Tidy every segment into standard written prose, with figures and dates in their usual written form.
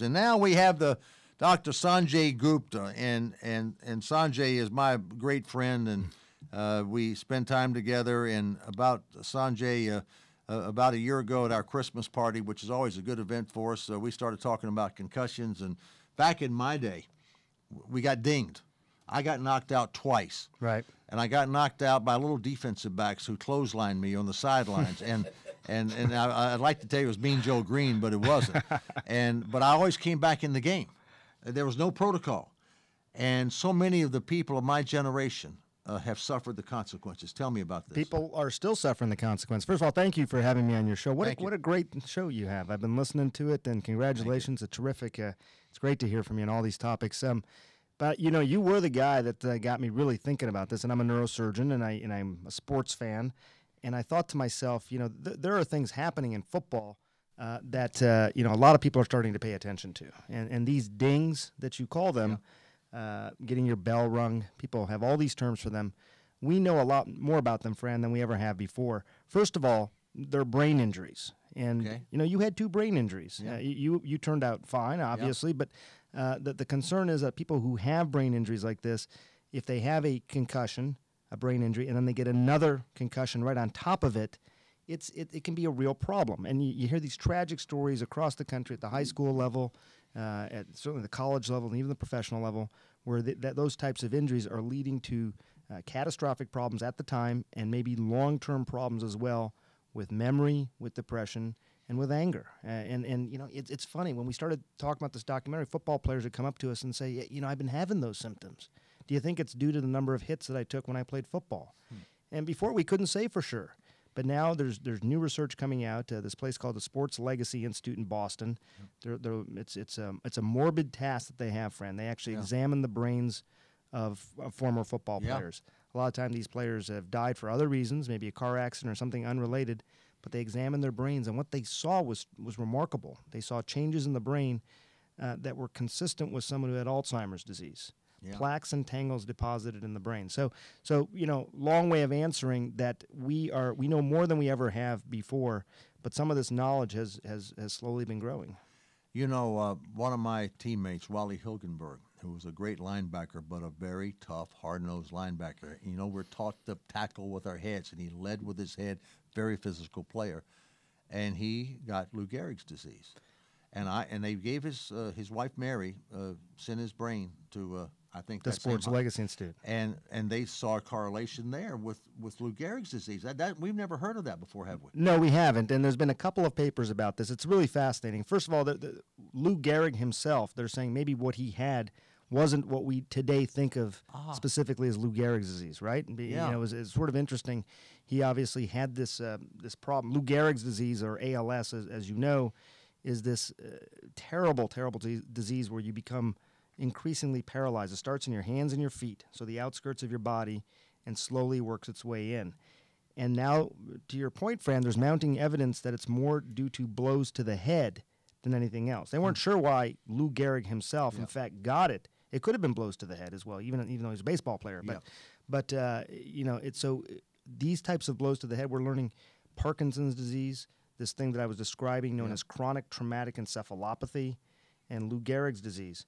And now we have the Dr. Sanjay Gupta, and Sanjay is my great friend, and we spend time together. And about Sanjay, about a year ago at our Christmas party, which is always a good event for us, we started talking about concussions. And back in my day, we got dinged. I got knocked out twice. Right. And I got knocked out by little defensive backs who clotheslined me on the sidelines. And I'd like to tell you it was Mean Joe Green, but it wasn't. But I always came back in the game. There was no protocol. And so many of the people of my generation have suffered the consequences. Tell me about this. People are still suffering the consequence. First of all, thank you for having me on your show. What a great show you have. I've been listening to it, and congratulations. It's terrific. It's great to hear from you on all these topics. But, you were the guy that got me really thinking about this, and I'm a neurosurgeon, and I'm a sports fan, and I thought to myself, there are things happening in football that, a lot of people are starting to pay attention to. And these dings that you call them, getting your bell rung, people have all these terms for them. We know a lot more about them, Fran, than we ever have before. First of all, they're brain injuries. And, you had 2 brain injuries. Yeah. You turned out fine, obviously, but the concern is that people who have brain injuries like this, if they have a concussion, a brain injury, and then they get another concussion right on top of it, it can be a real problem. And you hear these tragic stories across the country at the high school level, at certainly the college level, and even the professional level, where those types of injuries are leading to catastrophic problems at the time and maybe long-term problems as well with memory, with depression, and with anger. It's funny. When we started talking about this documentary, football players would come up to us and say, I've been having those symptoms. Do you think it's due to the number of hits that I took when I played football? And before, we couldn't say for sure. But now there's new research coming out. This place called the Sports Legacy Institute in Boston. It's a morbid task that they have, Fran. They actually examine the brains of former football players. A lot of times these players have died for other reasons, maybe a car accident or something unrelated, but they examined their brains, and what they saw was remarkable. They saw changes in the brain that were consistent with someone who had Alzheimer's disease. Plaques and tangles deposited in the brain. So long way of answering that we know more than we ever have before, but some of this knowledge has slowly been growing. One of my teammates, Wally Hilgenberg, who was a great linebacker, but a very tough, hard-nosed linebacker. We're taught to tackle with our heads, and he led with his head, very physical player. And he got Lou Gehrig's disease. And they gave his wife, Mary, sent his brain to, I think, the Sports Legacy Institute. And they saw a correlation there with Lou Gehrig's disease. That we've never heard of that before, have we? No, we haven't. And there's been a couple of papers about this. It's really fascinating. First of all, Lou Gehrig himself, they're saying maybe what he had wasn't what we today think of specifically as Lou Gehrig's disease, right? It's sort of interesting. He obviously had this problem. Lou Gehrig's disease, or ALS, as you know, is this terrible, terrible disease where you become increasingly paralyzed. It starts in your hands and your feet, so the outskirts of your body, and slowly works its way in. And now, to your point, Fran, there's mounting evidence that it's more due to blows to the head than anything else. They weren't sure why Lou Gehrig himself, in fact, got it. It could have been blows to the head as well, even though he was a baseball player. But it's so these types of blows to the head, we're learning Parkinson's disease, this thing that I was describing known as chronic traumatic encephalopathy, and Lou Gehrig's disease.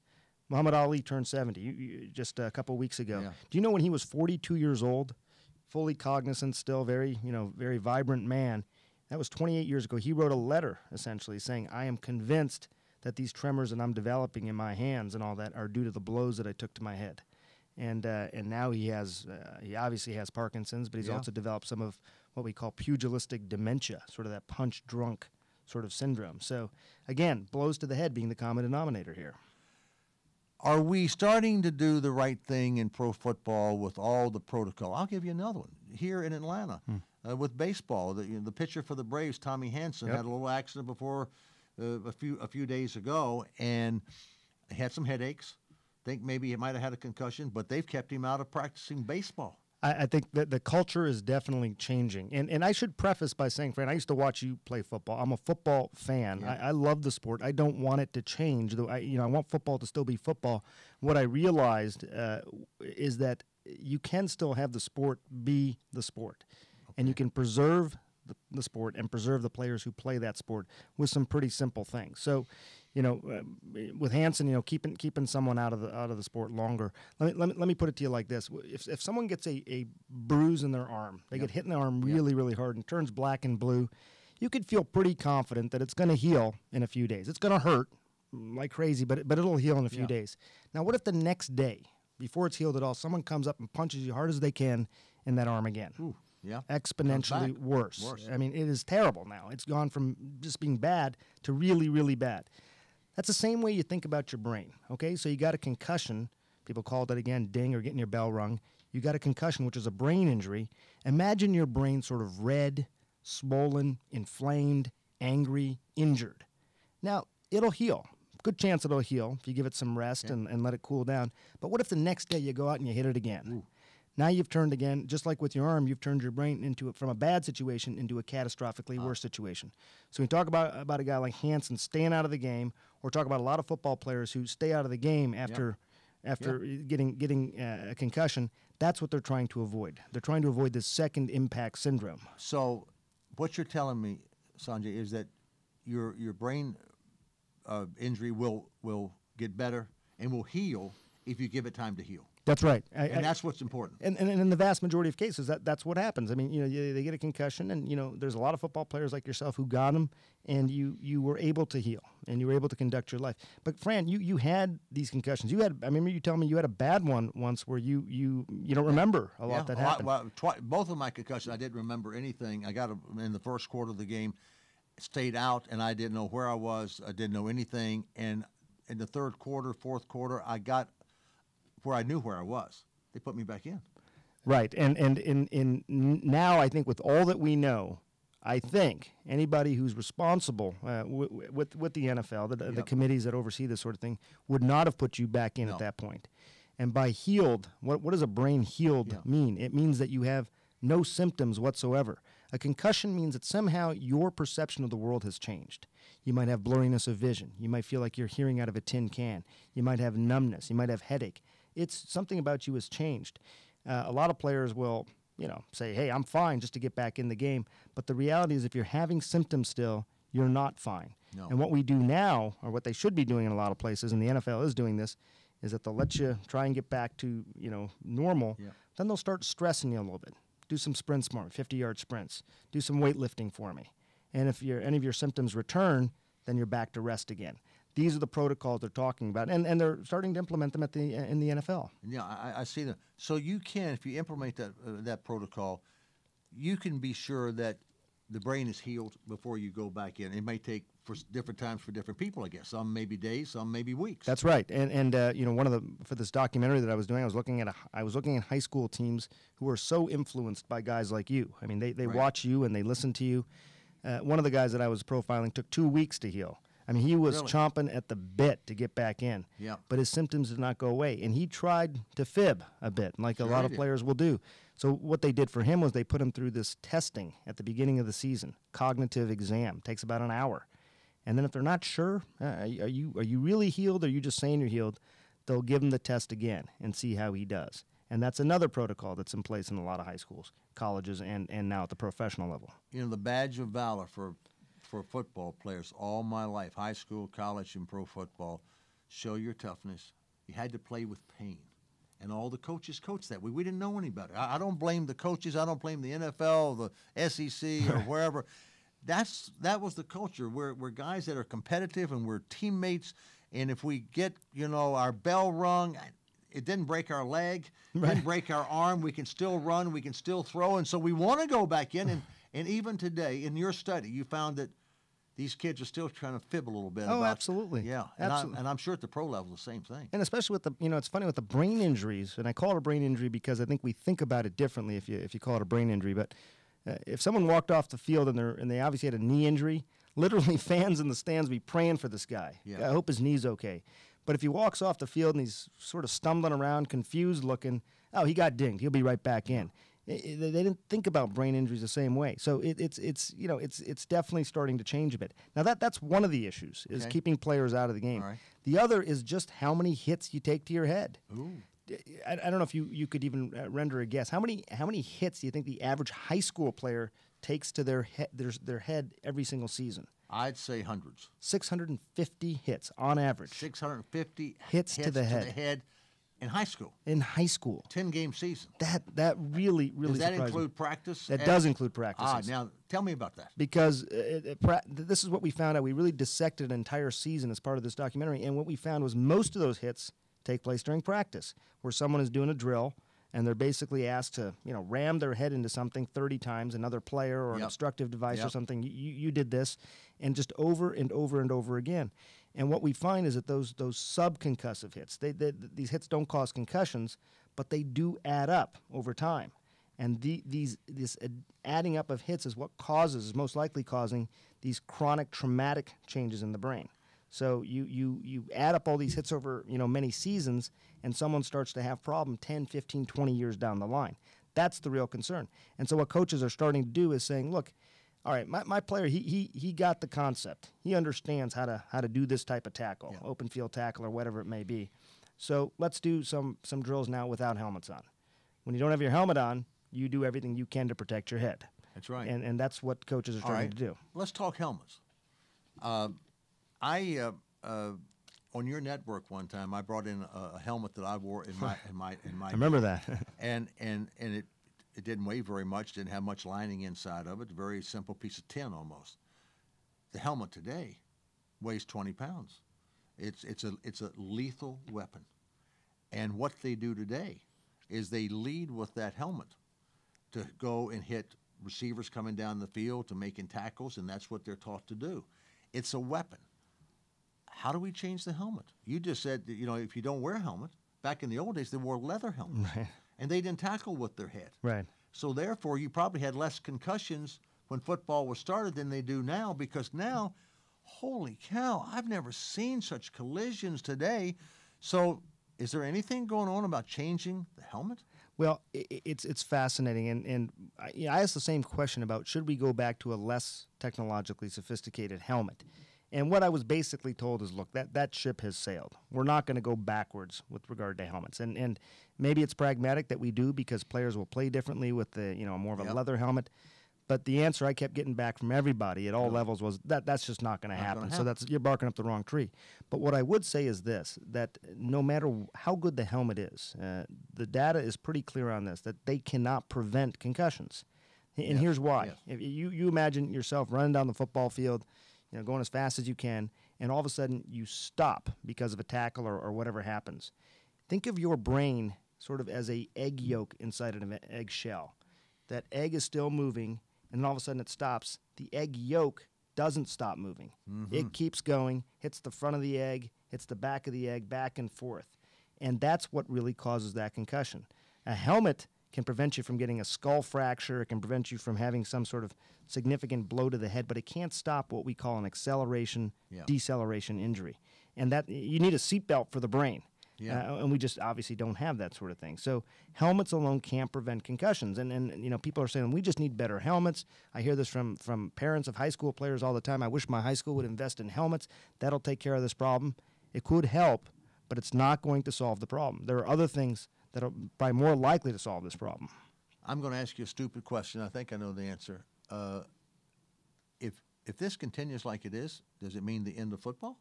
Muhammad Ali turned 70 just a couple weeks ago. Do you know when he was 42 years old, fully cognizant, still very vibrant man? That was 28 years ago. He wrote a letter essentially saying, "I am convinced that these tremors that I'm developing in my hands and all that are due to the blows that I took to my head." And now he obviously has Parkinson's, but he's also developed some of what we call pugilistic dementia, sort of that punch-drunk sort of syndrome. So, again, blows to the head being the common denominator here. Are we starting to do the right thing in pro football with all the protocol? I'll give you another one. Here in Atlanta, with baseball, the pitcher for the Braves, Tommy Hanson, had a little accident before a few days ago, and had some headaches. Think maybe he might have had a concussion, but they've kept him out of practicing baseball. I think that the culture is definitely changing. And I should preface by saying, Fran, I used to watch you play football. I'm a football fan. I love the sport. I don't want it to change. Though I want football to still be football. What I realized is that you can still have the sport be the sport. And you can preserve the sport and preserve the players who play that sport with some pretty simple things. So, with Hansen, keeping someone out of the sport longer. Let me put it to you like this: if someone gets a bruise in their arm, they get hit in the arm really hard and turns black and blue, you could feel pretty confident that it's going to heal in a few days. It's going to hurt like crazy, but it'll heal in a few days. Now, what if the next day, before it's healed at all, someone comes up and punches you hard as they can in that arm again? Ooh, yeah. Exponentially worse. I mean, it is terrible now. It's gone from just being bad to really bad. That's the same way you think about your brain, okay? So you got a concussion. People call that, again, ding or getting your bell rung. You got a concussion, which is a brain injury. Imagine your brain sort of red, swollen, inflamed, angry, injured. Now, it'll heal. Good chance it'll heal if you give it some rest and let it cool down. But what if the next day you go out and you hit it again? Ooh. Now you've turned again, just like with your arm, you've turned your brain from a bad situation into a catastrophically worse situation. So we talk about a guy like Hansen staying out of the game, or talk about a lot of football players who stay out of the game after getting a concussion. That's what they're trying to avoid. They're trying to avoid this second impact syndrome. So what you're telling me, Sanjay, is that your brain injury will get better and will heal if you give it time to heal. That's right. And that's what's important. And in the vast majority of cases, that's what happens. I mean, they get a concussion, and, there's a lot of football players like yourself who got them, and you were able to heal, and you were able to conduct your life. But, Fran, you had these concussions. I remember you telling me you had a bad one once where you don't remember a lot that happened. Both of my concussions, I didn't remember anything. I got them in the first quarter of the game, stayed out, and I didn't know where I was. I didn't know anything. And in the third quarter, fourth quarter, I got where I knew where I was. They put me back in. Right, and in now, I think with all that we know, I think anybody who's responsible with the NFL, the committees that oversee this sort of thing, would not have put you back in at that point. And by healed, what does a brain healed mean? It means that you have no symptoms whatsoever. A concussion means that somehow your perception of the world has changed. You might have blurriness of vision. You might feel like you're hearing out of a tin can. You might have numbness. You might have headache. It's something about you has changed. A lot of players will, say, hey, I'm fine, just to get back in the game. But the reality is if you're having symptoms still, you're not fine. No. And what we do now, or what they should be doing in a lot of places, and the NFL is doing this, is that they'll let you try and get back to, normal. Yeah. Then they'll start stressing you a little bit. Do some sprints for me, 50-yard sprints. Do some weightlifting for me. And if any of your symptoms return, then you're back to rest again. These are the protocols they're talking about, and they're starting to implement them in the NFL. Yeah, I see them. So you can, if you implement that protocol, you can be sure that the brain is healed before you go back in. It may take for different times for different people, I guess. Some maybe days, some maybe weeks. That's right. And for this documentary that I was doing, I was looking at high school teams who are so influenced by guys like you. I mean, they watch you and they listen to you. One of the guys that I was profiling took 2 weeks to heal. I mean, he was chomping at the bit to get back in. Yeah. But his symptoms did not go away. And he tried to fib a bit, like a lot of players will do. So what they did for him was they put him through this testing at the beginning of the season, cognitive exam. Takes about an hour. And then if they're not sure, are you really healed or are you just saying you're healed, they'll give him the test again and see how he does. And that's another protocol that's in place in a lot of high schools, colleges, and now at the professional level. The badge of valor for football players all my life, high school, college, and pro football, show your toughness. You had to play with pain. And all the coaches coached that way. We didn't know any better. I don't blame the coaches. I don't blame the NFL, the SEC, or wherever. That was the culture. We're guys that are competitive and we're teammates. And if we get, our bell rung, it didn't break our leg, didn't break our arm, we can still run, we can still throw. And so we want to go back in. And even today, in your study, you found that these kids are still trying to fib a little bit. Oh, absolutely. Yeah, absolutely. And I'm sure at the pro level, the same thing. And especially with it's funny with the brain injuries, and I call it a brain injury because I think we think about it differently if you call it a brain injury. But if someone walked off the field and they obviously had a knee injury, literally fans in the stands be praying for this guy. Yeah. I hope his knee's okay. But if he walks off the field and he's sort of stumbling around, confused looking, oh, he got dinged. He'll be right back in. They didn't think about brain injuries the same way, so it's definitely starting to change a bit. Now that's one of the issues is keeping players out of the game. Right. The other is just how many hits you take to your head. Ooh. I don't know if you could even render a guess. How many hits do you think the average high school player takes to their head every single season? I'd say hundreds. 650 hits on average. 650 hits to the head in high school. In high school. 10-game season. That really Does that surprised include me. practice? That does include practices. Now tell me about that. Because this is what we found out. We really dissected an entire season as part of this documentary, and what we found was most of those hits take place during practice, where someone is doing a drill, and they're basically asked to, ram their head into something 30 times, another player or an obstructive device or something. You did this, and just over and over and over again. And what we find is that those subconcussive hits, these hits don't cause concussions, but they do add up over time. And this adding up of hits is what is most likely causing these chronic traumatic changes in the brain. So you add up all these hits over many seasons, and someone starts to have problem 10, 15, 20 years down the line. That's the real concern. And so what coaches are starting to do is saying, look, all right, my player, he got the concept. He understands how to do this type of tackle, open field tackle or whatever it may be. So let's do some drills now without helmets on. When you don't have your helmet on, you do everything you can to protect your head. That's right. And that's what coaches are starting to do. Let's talk helmets. On your network one time, I brought in a helmet that I wore in my I remember that. and it didn't weigh very much, didn't have much lining inside of it, very simple piece of tin almost. The helmet today weighs 20 pounds. It's a lethal weapon. And what they do today is they lead with that helmet to go and hit receivers coming down the field, to making tackles, and that's what they're taught to do. It's a weapon. How do we change the helmet? You just said that, if you don't wear a helmet, back in the old days, they wore leather helmets. Right. And they didn't tackle with their head. Right. So therefore, you probably had less concussions when football was started than they do now, because now, holy cow, I've never seen such collisions today. So is there anything going on about changing the helmet? Well, it's fascinating, and I asked the same question about should we go back to a less technologically sophisticated helmet. And what I was basically told is, look, that ship has sailed. We're not going to go backwards with regard to helmets. And maybe it's pragmatic that we do, because players will play differently with the more of a leather helmet. But the answer I kept getting back from everybody at all levels was that's just not going to happen. So you're barking up the wrong tree. But what I would say is this, that no matter how good the helmet is, the data is pretty clear on this, that they cannot prevent concussions. And here's why. If you imagine yourself running down the football field, going as fast as you can, and all of a sudden you stop because of a tackle or whatever happens. Think of your brain sort of as a egg yolk inside of an egg shell. That egg is still moving, and then all of a sudden it stops. The egg yolk doesn't stop moving. Mm-hmm. It keeps going, hits the front of the egg, hits the back of the egg, back and forth. And that's what really causes that concussion. A helmet can prevent you from getting a skull fracture. It can prevent you from having some sort of significant blow to the head, but it can't stop what we call an acceleration, deceleration injury. And that you need a seatbelt for the brain. And we just obviously don't have that sort of thing. So helmets alone can't prevent concussions. And people are saying, we just need better helmets. I hear this from parents of high school players all the time. I wish my high school would invest in helmets. That'll take care of this problem. It could help, but it's not going to solve the problem. There are other things that are probably more likely to solve this problem. I'm going to ask you a stupid question. I think I know the answer. If this continues like it is, does it mean the end of football?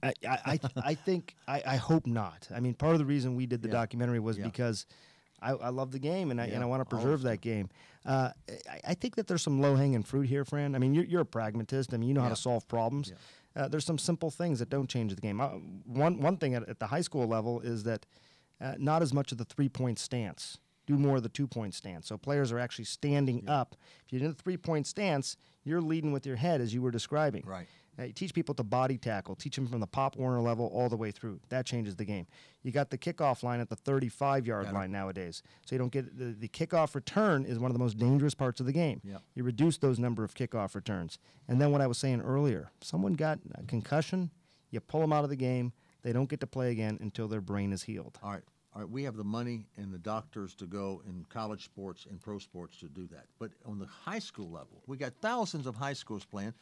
I think I hope not. I mean, part of the reason we did the documentary was because I love the game and I want to preserve that game. I think that there's some low-hanging fruit here, Fran. I mean, you're a pragmatist. I mean, you know how to solve problems. There's some simple things that don't change the game. One thing at the high school level is that not as much of the three-point stance. Do more of the two-point stance. So players are actually standing up. If you're in a three-point stance, you're leading with your head, as you were describing. Right. You teach people to body tackle. Teach them from the Pop Warner level all the way through. That changes the game. You got the kickoff line at the 35-yard line nowadays. So you don't get the kickoff return is one of the most dangerous parts of the game. Yep. You reduce those number of kickoff returns. And then what I was saying earlier, someone got a concussion, you pull them out of the game, they don't get to play again until their brain is healed. All right, we have the money and the doctors to go in college sports and pro sports to do that. But on the high school level, we got thousands of high schools playing,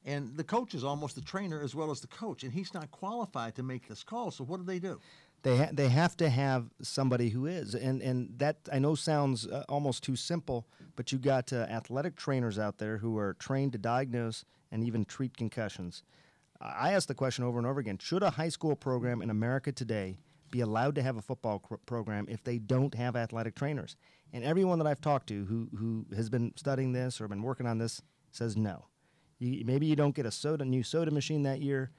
and the coach is almost the trainer as well as the coach, and he's not qualified to make this call. So what do? They have to have somebody who is, and that I know sounds almost too simple, but you got athletic trainers out there who are trained to diagnose and even treat concussions. I ask the question over and over again, should a high school program in America today be allowed to have a football program if they don't have athletic trainers? And everyone that I've talked to who has been studying this or been working on this says no. Maybe you don't get a new soda machine that year.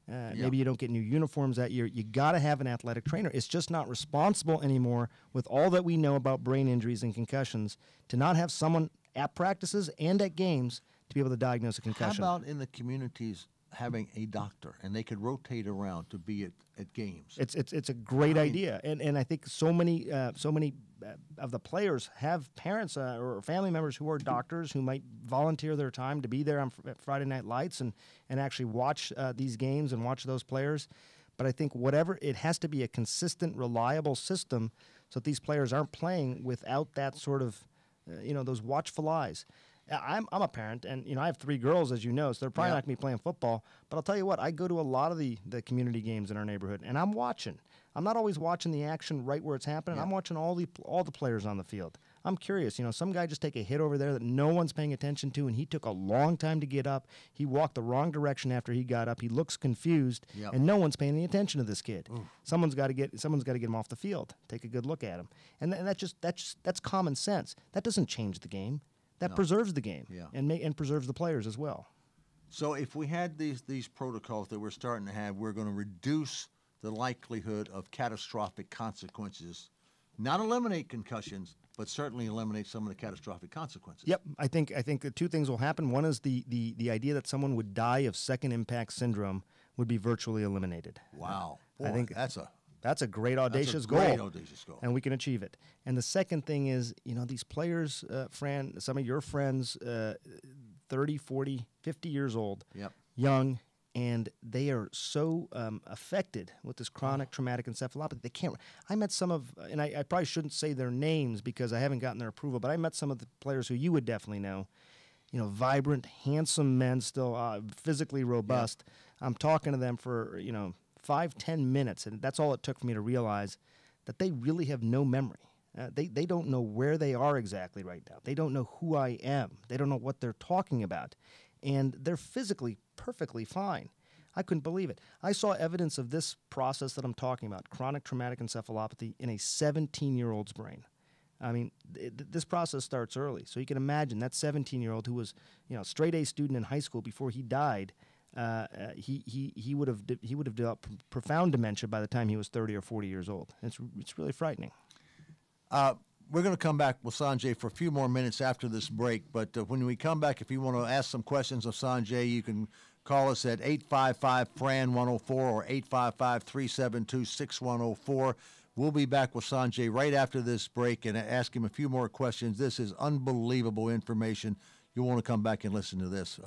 Maybe you don't get new uniforms that year. You got to have an athletic trainer. It's just not responsible anymore with all that we know about brain injuries and concussions to not have someone at practices and at games to be able to diagnose a concussion. How about in the communities having a doctor, and they could rotate around to be at games? It's a great idea, and I think so many of the players have parents or family members who are doctors who might volunteer their time to be there on Friday Night Lights and actually watch these games and watch those players. But I think it has to be a consistent, reliable system so that these players aren't playing without that sort of, those watchful eyes. I'm a parent, and I have 3 girls, as you know, so they're probably not going to be playing football. But I'll tell you what, I go to a lot of the community games in our neighborhood, and I'm watching. I'm not always watching the action right where it's happening. I'm watching all the players on the field. I'm curious. Some guy just take a hit over there that no one's paying attention to, and he took a long time to get up. He walked the wrong direction after he got up. He looks confused, and no one's paying any attention to this kid. Ooh. Someone's got to get him off the field. Take a good look at him, and that's common sense. That doesn't change the game. That preserves the game and preserves the players as well. So if we had these protocols that we're starting to have, we're going to reduce the likelihood of catastrophic consequences, not eliminate concussions, but certainly eliminate some of the catastrophic consequences. Yep. I think that 2 things will happen. One is the idea that someone would die of second impact syndrome would be virtually eliminated. Wow. Boy, I think that's a great audacious goal. And we can achieve it. And the second thing is, these players, Fran, some of your friends, 30, 40, 50 years old, young, and they are so affected with this chronic traumatic encephalopathy. They can't. I met some of, and I probably shouldn't say their names because I haven't gotten their approval, but I met some of the players who you would definitely know. Vibrant, handsome men, still physically robust. I'm talking to them for, 5-10 minutes, and that's all it took for me to realize that they really have no memory. They don't know where they are exactly right now. They don't know who I am. They don't know what they're talking about. And they're physically perfectly fine. I couldn't believe it. I saw evidence of this process that I'm talking about, chronic traumatic encephalopathy, in a 17-year-old's brain. I mean, this process starts early. So you can imagine that 17-year-old who was, straight A student in high school before he died, he would have developed profound dementia by the time he was 30 or 40 years old. It's really frightening. We're going to come back with Sanjay for a few more minutes after this break, but when we come back, if you want to ask some questions of Sanjay, you can call us at 855-FRAN-104 or 855-372-6104. We'll be back with Sanjay right after this break and ask him a few more questions. This is unbelievable information. You'll want to come back and listen to this.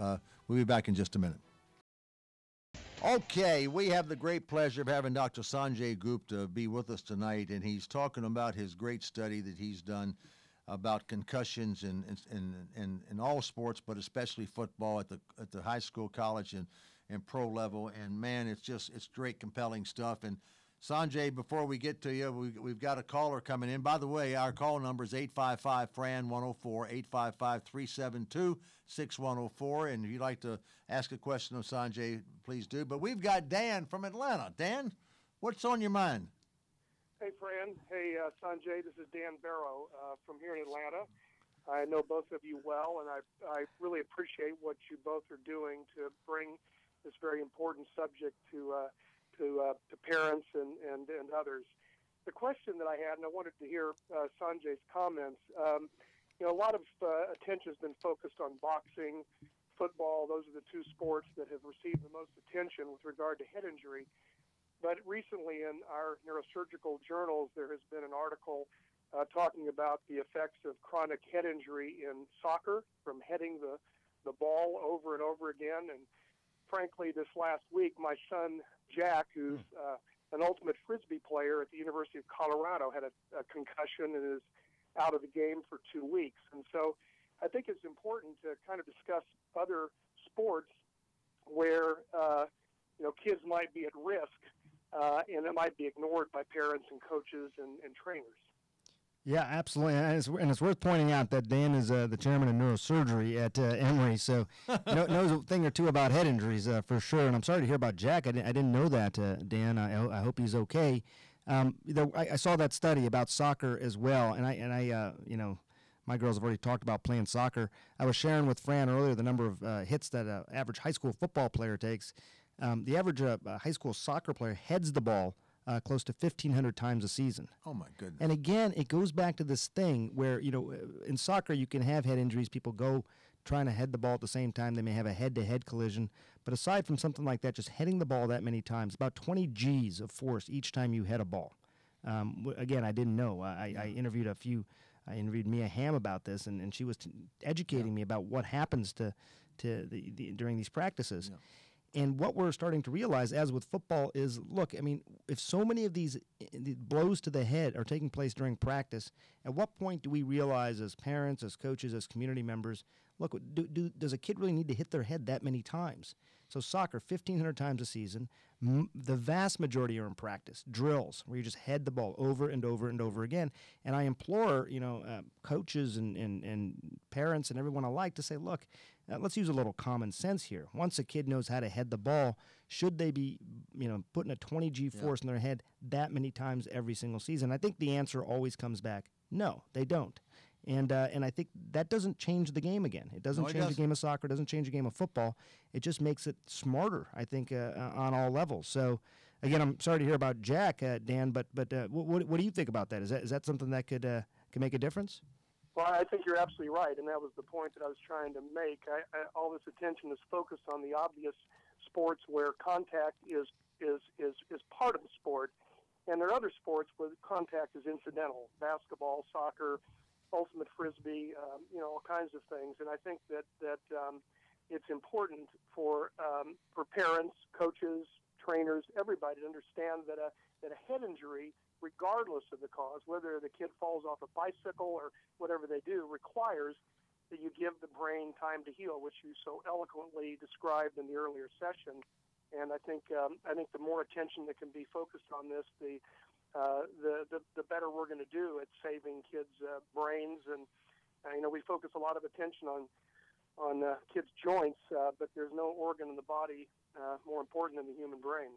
We'll be back in just a minute. Okay, we have the great pleasure of having Dr. Sanjay Gupta be with us tonight, and he's talking about his great study that he's done about concussions in all sports, but especially football at the high school, college, and pro level. And man, it's great, compelling stuff. And Sanjay, before we get to you, we've got a caller coming in. By the way, our call number is 855-FRAN-104, 855-372-6104. And if you'd like to ask a question of Sanjay, please do. But we've got Dan from Atlanta. Dan, what's on your mind? Hey, Fran. Hey, Sanjay. This is Dan Barrow from here in Atlanta. I know both of you well, and I really appreciate what you both are doing to bring this very important subject to parents and others. The question that I had, and I wanted to hear Sanjay's comments, a lot of attention has been focused on boxing, football. Those are the 2 sports that have received the most attention with regard to head injury. But recently in our neurosurgical journals, there has been an article talking about the effects of chronic head injury in soccer from heading the ball over and over again. And frankly, this last week, my son, Jack, who's an ultimate Frisbee player at the University of Colorado, had a concussion and is out of the game for 2 weeks. And so I think it's important to kind of discuss other sports where, kids might be at risk and it might be ignored by parents and coaches and trainers. Yeah, absolutely, and it's worth pointing out that Dan is the chairman of neurosurgery at Emory, so knows a thing or two about head injuries for sure. And I'm sorry to hear about Jack. I didn't know that, Dan. I hope he's okay. I saw that study about soccer as well, and I my girls have already talked about playing soccer. I was sharing with Fran earlier the number of hits that an average high school football player takes. The average high school soccer player heads the ball close to 1,500 times a season. Oh, my goodness. And again, it goes back to this thing where, in soccer you can have head injuries. People go trying to head the ball at the same time. They may have a head-to-head collision. But aside from something like that, just heading the ball that many times, about 20 Gs of force each time you head a ball. Again, I didn't know. I interviewed Mia Hamm about this, and she was educating me about what happens to during these practices. Yeah. And what we're starting to realize, as with football, is, look, I mean, if so many of these blows to the head are taking place during practice, at what point do we realize as parents, as coaches, as community members, look, does a kid really need to hit their head that many times? So soccer, 1,500 times a season. The vast majority are in practice, drills, where you just head the ball over and over and over again. And I implore, coaches and parents and everyone alike to say, look, let's use a little common sense here. Once a kid knows how to head the ball, should they be, putting a 20 G force in their head that many times every single season? I think the answer always comes back, no, they don't. And I think that doesn't change the game again. It doesn't change the game of soccer. It doesn't change the game of football. It just makes it smarter, I think, on all levels. So, again, I'm sorry to hear about Jack, Dan, but what do you think about that? Is that something that could make a difference? Well, I think you're absolutely right, and that was the point that I was trying to make. All this attention is focused on the obvious sports where contact is part of the sport, and there are other sports where contact is incidental: basketball, soccer, ultimate frisbee, all kinds of things. And I think that it's important for parents, coaches, trainers, everybody to understand that a head injury, regardless of the cause, whether the kid falls off a bicycle or whatever they do, requires that you give the brain time to heal, which you so eloquently described in the earlier session. And I think the more attention that can be focused on this, the better we're going to do at saving kids' brains. And we focus a lot of attention on kids' joints, but there's no organ in the body more important than the human brain.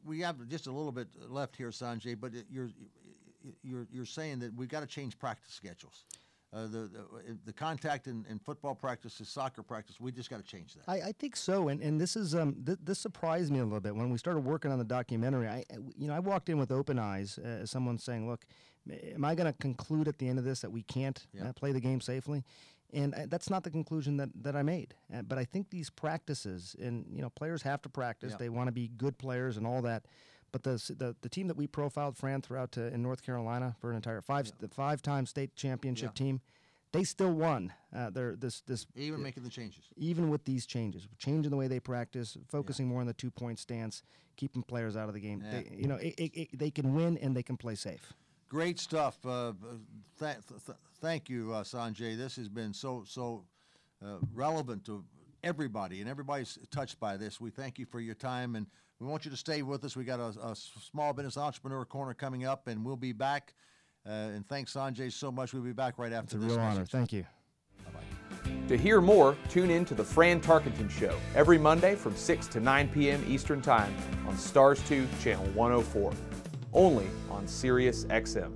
We have just a little bit left here, Sanjay, but you're saying that we've got to change practice schedules. The contact in football practice is soccer practice. We just got to change that. I think so, and this is this surprised me a little bit when we started working on the documentary. I walked in with open eyes, as someone saying, "Look, am I going to conclude at the end of this that we can't play the game safely?" And that's not the conclusion that I made. But I think these practices, and players have to practice. They want to be good players and all that. But the team that we profiled, Fran, throughout in North Carolina for an entire five-time state championship team, they still won. Even making the changes. Even with these changes, changing the way they practice, focusing more on the 2-point stance, keeping players out of the game. Yeah. They can win and they can play safe. Great stuff. Thank you, Sanjay. This has been so relevant to everybody, and everybody's touched by this. We thank you for your time, and we want you to stay with us. We got a small business entrepreneur corner coming up, and we'll be back. And thanks, Sanjay, so much. We'll be back right after this. It's a real honor. Thank you. Bye-bye. To hear more, tune in to the Fran Tarkenton Show every Monday from 6 to 9 p.m. Eastern Time on Stars 2, Channel 104. Only on Sirius XM.